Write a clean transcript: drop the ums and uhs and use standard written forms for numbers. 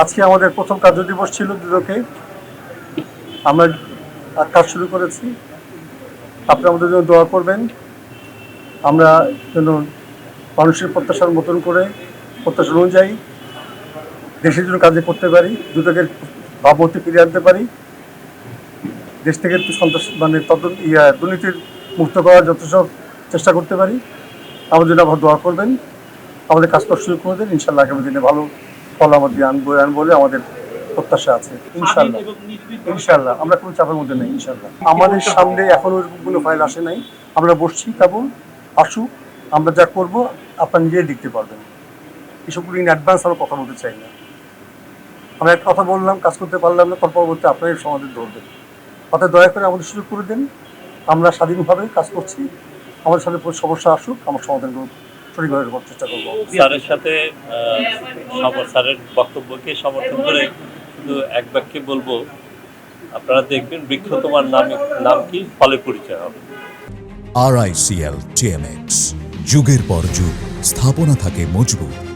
আজকে আমাদের প্রথম কার্যদিবস ছিল দুদকে। আমরা কাজ শুরু করেছি। আপনারা আমাদের জন্য দোয়া করবেন। আমরা যেন মানুষের প্রত্যাশার মতন করে প্রত্যাশা অনুযায়ী দেশের জন্য কাজ করতে পারি, দুদকের ভাবমূর্তি ফিরিয়ে আনতে পারি, দেশ থেকে একটু সন্ত্রাস দুর্নীতির মুক্ত করার যথেষ্ট চেষ্টা করতে পারি। আমাদের জন্য আবার দোয়া করবেন, আমাদের কাজ করা শুরু করে দেন। ইনশাল্লাহ আগামী দিনে ভালো ফল আমাদের আনবো বলে আমাদের প্রত্যাশা আছে। ইনশাল্লাহ ইনশাল্লাহ আমরা কোনো চাপের মধ্যে নেই। ইনশাল্লাহ আমাদের সামনে এখনো এরকম কোনো ফাইল আসে নাই। আমরা বসছি, কেবল আসুক, আমরা যা করব আপনারা নিজেই দেখতে পারবেন। এসবগুলো ইন অ্যাডভান্স আমরা কথা বলতে চাই না। আমরা একটা কথা বললাম, কাজ করতে পারলাম না, তার পরবর্তী আপনারাই সমাধান ধরবেন। অর্থাৎ দয়া করে আমাদের সুযোগ করে দেন। আমরা স্বাধীনভাবে কাজ করছি। আমাদের সাথে সমস্যা আসুক, আমার সমাধান করব, সঠিকভাবে করার চেষ্টা করবো। স্যারের সাথে স্যারের বক্তব্যকে সমর্থন করে শুধু এক বাক্যে বলবো, আপনারা দেখবেন বৃক্ষ তোমার নাম কি ফলে পরিচয় হবে। RICL TMX, যুগের পর যুগ স্থাপনা থাকে মজবুত।